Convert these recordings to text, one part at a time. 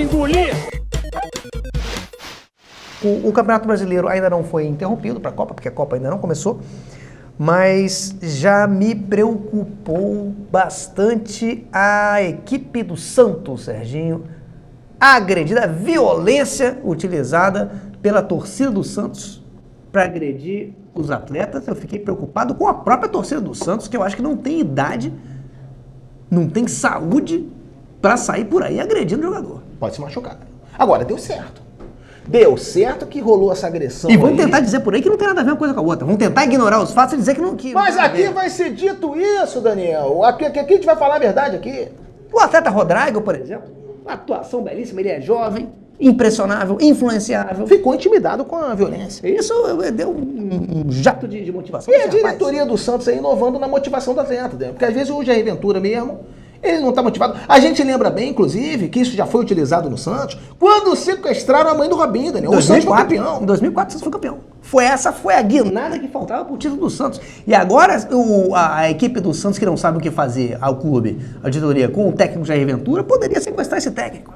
engolir! O Campeonato Brasileiro ainda não foi interrompido para a Copa, porque a Copa ainda não começou, mas já me preocupou bastante a equipe do Santos, Serginho, agredida, a violência utilizada pela torcida do Santos para agredir os atletas. Eu fiquei preocupado com a própria torcida do Santos, que eu acho que não tem idade, não tem saúde para sair por aí agredindo o jogador. Pode se machucar. Agora, deu certo. Deu certo que rolou essa agressão. E vão tentar dizer por aí que não tem nada a ver uma coisa com a outra. Vão tentar ignorar os fatos e dizer que não... Mas aqui vai ser dito isso, Daniel. Aqui a gente vai falar a verdade aqui. O atleta Rodrigo, por exemplo, uma atuação belíssima, ele é jovem, impressionável, influenciável. Ficou intimidado com a violência. Isso deu um jato de motivação. E a diretoria do Santos aí inovando na motivação do atleta, né? Porque às vezes o Jair Ventura mesmo, ele não está motivado. A gente lembra bem, inclusive, que isso já foi utilizado no Santos, quando sequestraram a mãe do Robinho, Daniel. O Santos foi campeão. Em 2004, o Santos foi campeão. Essa foi a guinada que faltava pro título do Santos. E agora, a equipe do Santos, que não sabe o que fazer ao clube, a diretoria, com o técnico Jair Ventura, poderia sequestrar esse técnico.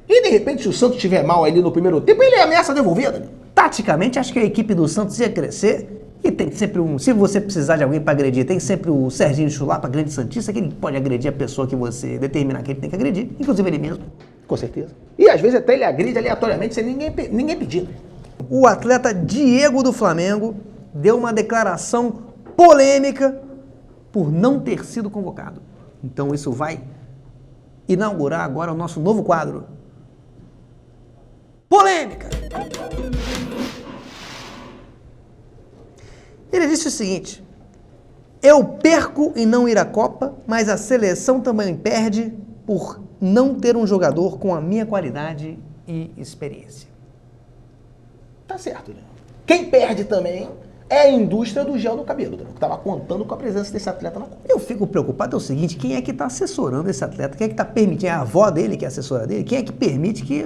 E de repente, se o Santos estiver mal ali no primeiro tempo, ele ameaça devolver, Daniel. Taticamente, acho que a equipe do Santos ia crescer. E tem sempre se você precisar de alguém para agredir, tem sempre o Serginho Chulapa, grande santista, que ele pode agredir a pessoa que você determinar que ele tem que agredir, inclusive ele mesmo. Com certeza. E às vezes até ele agride aleatoriamente sem ninguém pedir. O atleta Diego do Flamengo deu uma declaração polêmica por não ter sido convocado. Então isso vai inaugurar agora o nosso novo quadro. Polêmica! Ele disse o seguinte: eu perco em não ir à Copa, mas a seleção também perde por não ter um jogador com a minha qualidade e experiência. Tá certo, né? Quem perde também é a indústria do gel no cabelo, que estava contando com a presença desse atleta na Copa. Eu fico preocupado, é o seguinte, quem é que está assessorando esse atleta? Quem é que está permitindo? É a avó dele que é a assessora dele? Quem é que permite que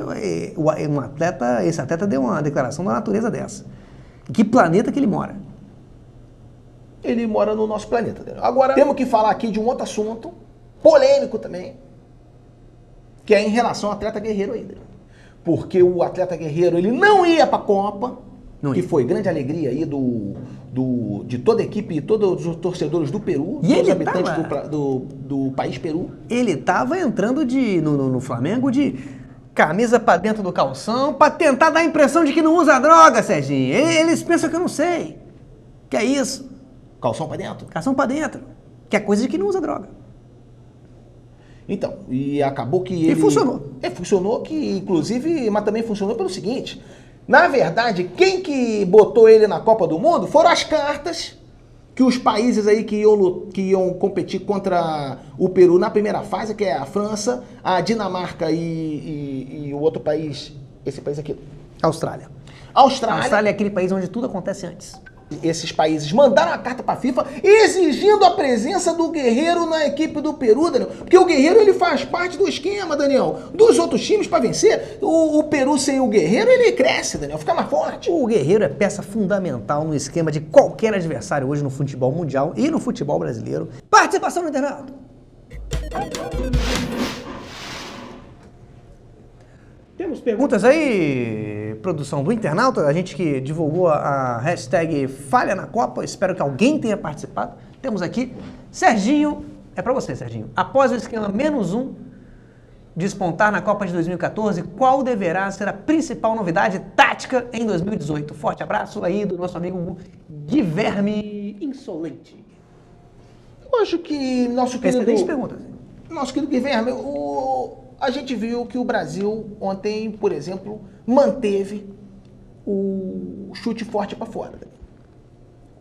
esse atleta dê uma declaração da natureza dessa? Em que planeta que ele mora? Ele mora no nosso planeta. Agora, temos que falar aqui de um outro assunto, polêmico também, que é em relação ao atleta Guerreiro ainda. Porque o atleta Guerreiro, ele não ia para a Copa, que foi grande alegria aí de toda a equipe e todos os torcedores do Peru, e os habitantes do país Peru. Ele estava entrando no Flamengo de camisa para dentro do calção, para tentar dar a impressão de que não usa droga, Serginho. Eles pensam que eu não sei. Que é isso? Calção pra dentro? Calção pra dentro. Que é coisa de quem não usa droga. Então, e acabou que ele... E funcionou. Funcionou que, inclusive, mas também funcionou pelo seguinte. Na verdade, quem que botou ele na Copa do Mundo foram as cartas que os países aí que iam competir contra o Peru na primeira fase, que é a França, a Dinamarca e o outro país, esse país aqui. Austrália. A Austrália é aquele país onde tudo acontece antes. Esses países mandaram a carta para a FIFA exigindo a presença do Guerreiro na equipe do Peru, Daniel. Porque o Guerreiro, ele faz parte do esquema, Daniel, dos outros times para vencer. O Peru sem o Guerreiro, ele cresce, Daniel, fica mais forte. O Guerreiro é peça fundamental no esquema de qualquer adversário hoje no futebol mundial e no futebol brasileiro. Participação no internato. Temos perguntas aí, produção do internauta, a gente que divulgou a hashtag Falha na Copa, espero que alguém tenha participado. Temos aqui, Serginho, é pra você, Serginho. Após o esquema -1 despontar na Copa de 2014, qual deverá ser a principal novidade tática em 2018? Forte abraço aí do nosso amigo Guilherme Insolente. Eu acho que nosso querido... Excelente pergunta. Nosso querido Guilherme, a gente viu que o Brasil ontem, por exemplo, manteve o chute forte para fora.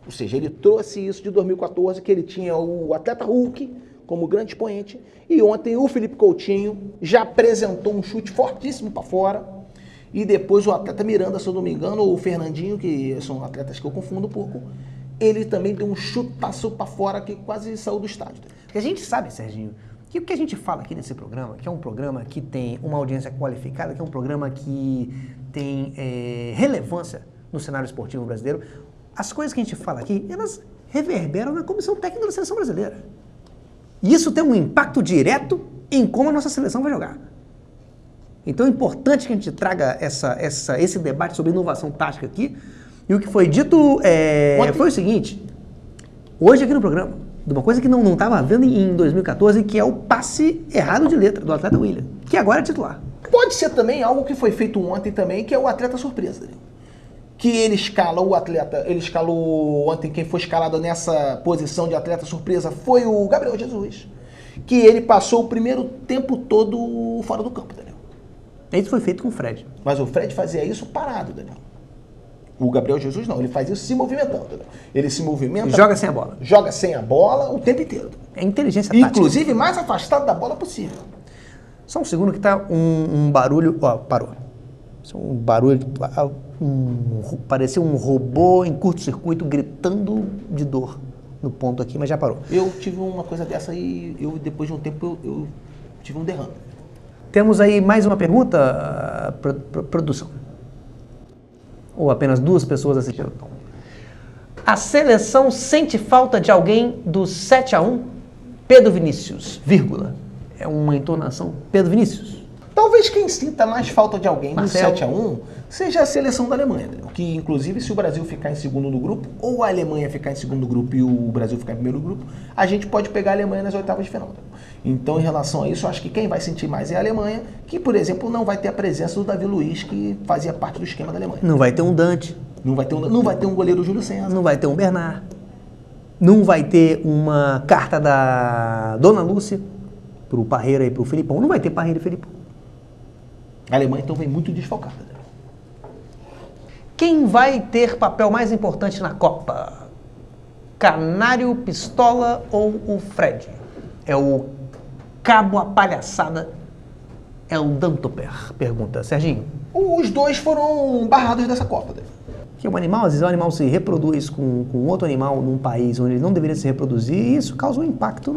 Ou seja, ele trouxe isso de 2014, que ele tinha o atleta Hulk como grande expoente, e ontem o Felipe Coutinho já apresentou um chute fortíssimo para fora, e depois o atleta Miranda, se eu não me engano, ou o Fernandinho, que são atletas que eu confundo um pouco, ele também deu um chutaço para fora que quase saiu do estádio. Porque a gente sabe, Serginho, que o que a gente fala aqui nesse programa, que é um programa que tem uma audiência qualificada, que é um programa que tem relevância no cenário esportivo brasileiro, as coisas que a gente fala aqui, elas reverberam na comissão técnica da seleção brasileira. E isso tem um impacto direto em como a nossa seleção vai jogar. Então é importante que a gente traga esse debate sobre inovação tática aqui. E o que foi dito foi o seguinte, hoje aqui no programa, de uma coisa que não estava havendo em 2014, que é o passe errado de letra do atleta William, que agora é titular. Pode ser também algo que foi feito ontem também, que é o atleta surpresa, Danilo. Que ele escala o atleta, ele escalou ontem, quem foi escalado nessa posição de atleta surpresa foi o Gabriel Jesus, que ele passou o primeiro tempo todo fora do campo, Danilo. Isso foi feito com o Fred. Mas o Fred fazia isso parado, Danilo. O Gabriel Jesus não, ele faz isso se movimentando, Danilo. Ele se movimenta... Joga sem a bola. Joga sem a bola o tempo inteiro. É inteligência tática. Inclusive mais afastado da bola possível. Só um segundo que tá um barulho... Ó, parou. Um barulho... parecia um robô em curto-circuito gritando de dor no ponto aqui, mas já parou. Eu tive uma coisa dessa e depois de um tempo eu tive um derrame. Temos aí mais uma pergunta, produção. Ou apenas 2 pessoas assistindo? A seleção sente falta de alguém do 7-1? Pedro Vinícius, vírgula. É uma entonação. Pedro Vinícius. Talvez quem sinta mais falta de alguém Marcelo. do 7-1 seja a seleção da Alemanha, né? Que inclusive se o Brasil ficar em segundo no grupo, ou a Alemanha ficar em segundo grupo e o Brasil ficar em primeiro grupo, a gente pode pegar a Alemanha nas oitavas de final. Então, em relação a isso, eu acho que quem vai sentir mais é a Alemanha, que, por exemplo, não vai ter a presença do Davi Luiz, que fazia parte do esquema da Alemanha. Não vai ter um Dante. Não vai ter um goleiro Júlio César. Não vai ter um Bernard. Não vai ter uma carta da Dona Lúcia pro Parreira e pro Filipão. Não vai ter Parreira e Filipão. A Alemanha, então, vem muito desfalcada. Quem vai ter papel mais importante na Copa? Canário, Pistola ou o Fred? É o Cabo a Palhaçada? É o Dantoper? Pergunta Serginho. Os dois foram barrados dessa Copa. Que um animal, às vezes o animal se reproduz com outro animal num país onde ele não deveria se reproduzir e isso causa um impacto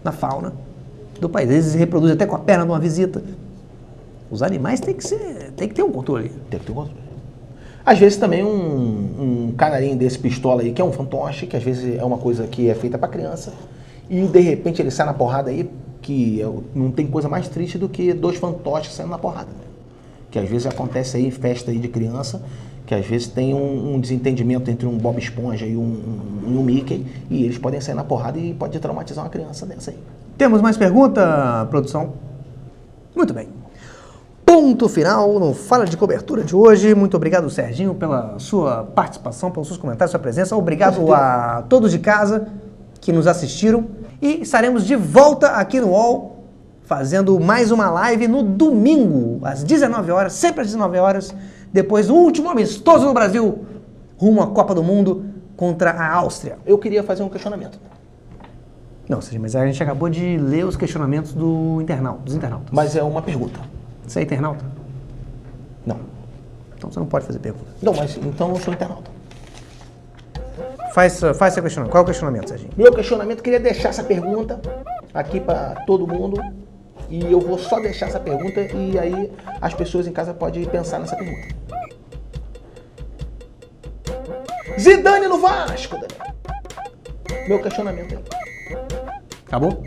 na fauna do país. Às vezes se reproduz até com a perna de uma visita. Os animais tem que ter um controle. Tem que ter um controle. Às vezes também um canarinho desse pistola aí, que é um fantoche, que às vezes é uma coisa que é feita para criança, e de repente ele sai na porrada aí, que não tem coisa mais triste do que 2 fantoches saindo na porrada. Né? Que às vezes acontece aí em festa aí de criança, que às vezes tem um desentendimento entre um Bob Esponja e um Mickey, e eles podem sair na porrada e pode traumatizar uma criança dessa aí. Temos mais pergunta, produção? Muito bem. Ponto final no Fala de Cobertura de hoje. Muito obrigado, Serginho, pela sua participação, pelos seus comentários, sua presença. Obrigado a todos de casa que nos assistiram. E estaremos de volta aqui no UOL, fazendo mais uma live no domingo, às 19 horas, sempre às 19 horas, depois do último amistoso no Brasil, rumo à Copa do Mundo contra a Áustria. Eu queria fazer um questionamento. Não, Serginho, mas a gente acabou de ler os questionamentos dos internautas. Mas é uma pergunta. Você é internauta? Não. Então você não pode fazer pergunta. Não, mas então eu sou internauta. Faz seu questionamento. Qual é o questionamento, Serginho? Meu questionamento, queria deixar essa pergunta aqui para todo mundo. E eu vou só deixar essa pergunta e aí as pessoas em casa podem pensar nessa pergunta. Zidane no Vasco, Daniel. Meu questionamento aí. Acabou?